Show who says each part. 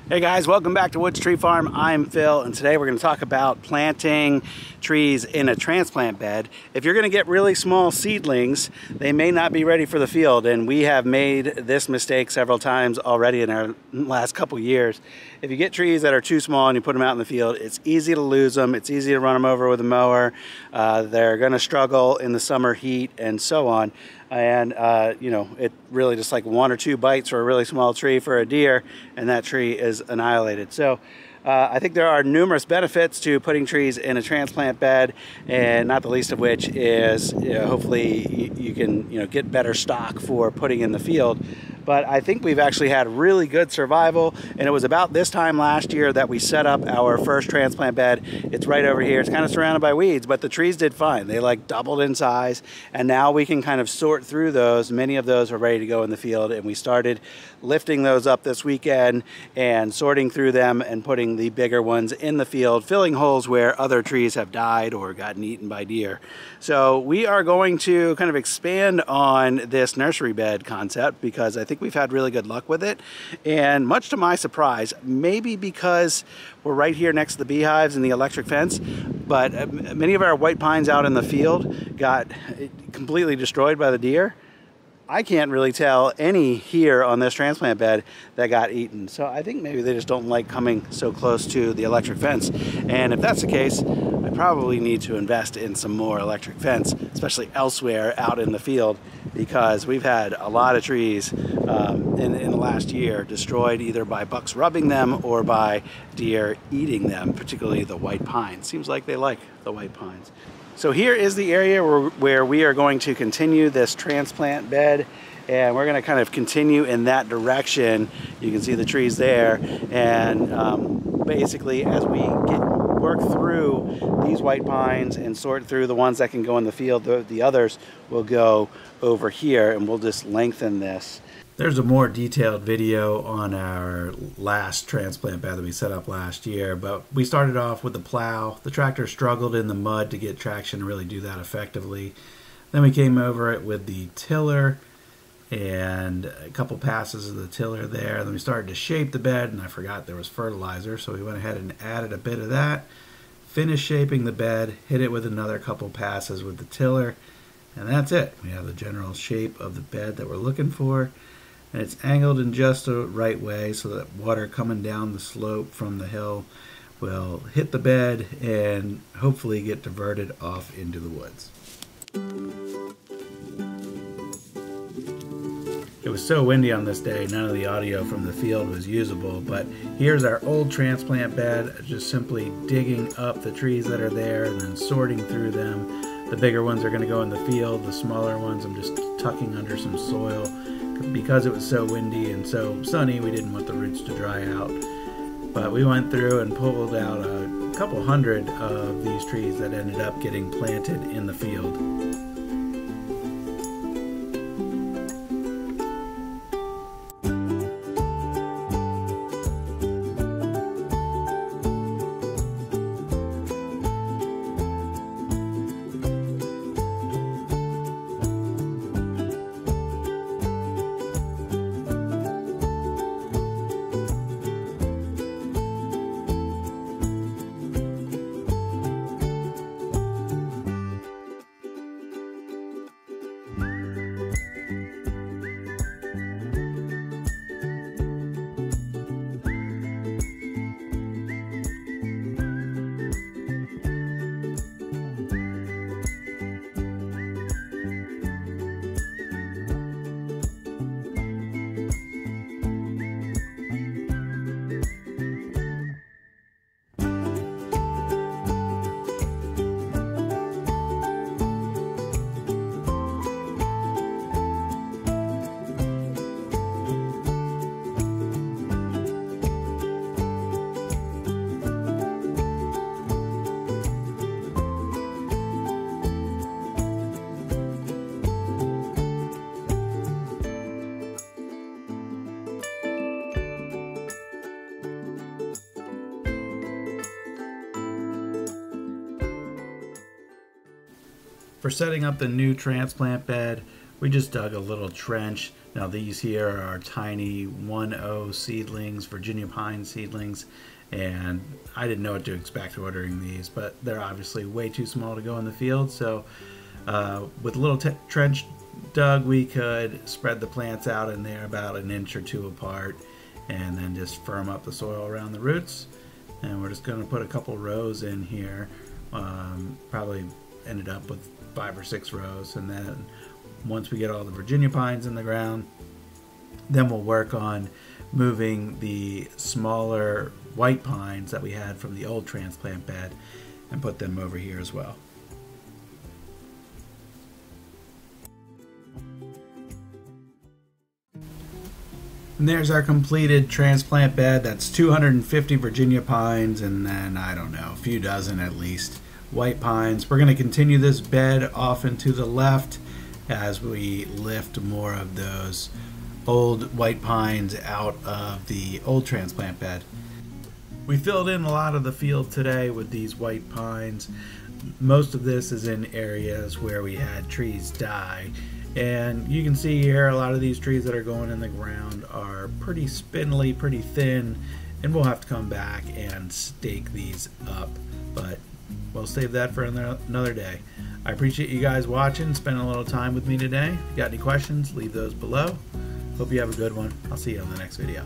Speaker 1: Hey guys, welcome back to Woods Tree Farm. I'm Phil, and today we're going to talk about planting trees in a transplant bed. If you're going to get really small seedlings, they may not be ready for the field, and we have made this mistake several times already in our last couple years. If you get trees that are too small and you put them out in the field, it's easy to lose them, it's easy to run them over with a mower, they're going to struggle in the summer heat and so on. And you know, it really just like one or two bites for a really small tree for a deer, and that tree is annihilated. So I think there are numerous benefits to putting trees in a transplant bed, and not the least of which is hopefully you can get better stock for putting in the field. But I think we've actually had really good survival, and it was about this time last year that we set up our first transplant bed. It's right over here. It's kind of surrounded by weeds, but the trees did fine. They like doubled in size, and now we can kind of sort through those. Many of those are ready to go in the field, and we started lifting those up this weekend and sorting through them and putting the bigger ones in the field, filling holes where other trees have died or gotten eaten by deer. So we are going to kind of expand on this nursery bed concept because I think we've had really good luck with it, and much to my surprise, maybe because we're right here next to the beehives and the electric fence, but many of our white pines out in the field got completely destroyed by the deer. I can't really tell any here on this transplant bed that got eaten. So I think maybe they just don't like coming so close to the electric fence. And if that's the case, I probably need to invest in some more electric fence, especially elsewhere out in the field, because we've had a lot of trees in the last year destroyed either by bucks rubbing them or by deer eating them, particularly the white pine. Seems like they like the white pines. So here is the area where we are going to continue this transplant bed, and we're going to kind of continue in that direction. You can see the trees there, and basically as we work through these white pines and sort through the ones that can go in the field, the others will go over here, and we'll just lengthen this. There's a more detailed video on our last transplant bed that we set up last year, but we started off with the plow. The tractor struggled in the mud to get traction to really do that effectively. Then we came over it with the tiller and a couple passes of the tiller there. Then we started to shape the bed, and I forgot there was fertilizer, so we went ahead and added a bit of that. Finished shaping the bed, hit it with another couple passes with the tiller, and that's it. We have the general shape of the bed that we're looking for. And it's angled in just the right way so that water coming down the slope from the hill will hit the bed and hopefully get diverted off into the woods. It was so windy on this day, none of the audio from the field was usable, but here's our old transplant bed, just simply digging up the trees that are there and then sorting through them. The bigger ones are going to go in the field, the smaller ones I'm just tucking under some soil. Because it was so windy and so sunny, we didn't want the roots to dry out. But we went through and pulled out a couple hundred of these trees that ended up getting planted in the field. For setting up the new transplant bed, we just dug a little trench Now these here are tiny 1.0 seedlings, Virginia pine seedlings, and I didn't know what to expect ordering these, but they're obviously way too small to go in the field. So with a little trench dug, we could spread the plants out in there about 1 inch or 2 apart, and then just firm up the soil around the roots. And we're just going to put a couple rows in here. Probably ended up with 5 or 6 rows, and then once we get all the Virginia pines in the ground, then we'll work on moving the smaller white pines that we had from the old transplant bed and put them over here as well. And there's our completed transplant bed. That's 250 Virginia pines, and then, I don't know, a few dozen at least white pines. We're going to continue this bed off and to the left as we lift more of those old white pines out of the old transplant bed. We filled in a lot of the field today with these white pines. Most of this is in areas where we had trees die. And you can see here a lot of these trees that are going in the ground are pretty spindly, pretty thin, and we'll have to come back and stake these up. But we'll save that for another day. I appreciate you guys watching, spending a little time with me today. If you got any questions, leave those below. Hope you have a good one. I'll see you on the next video.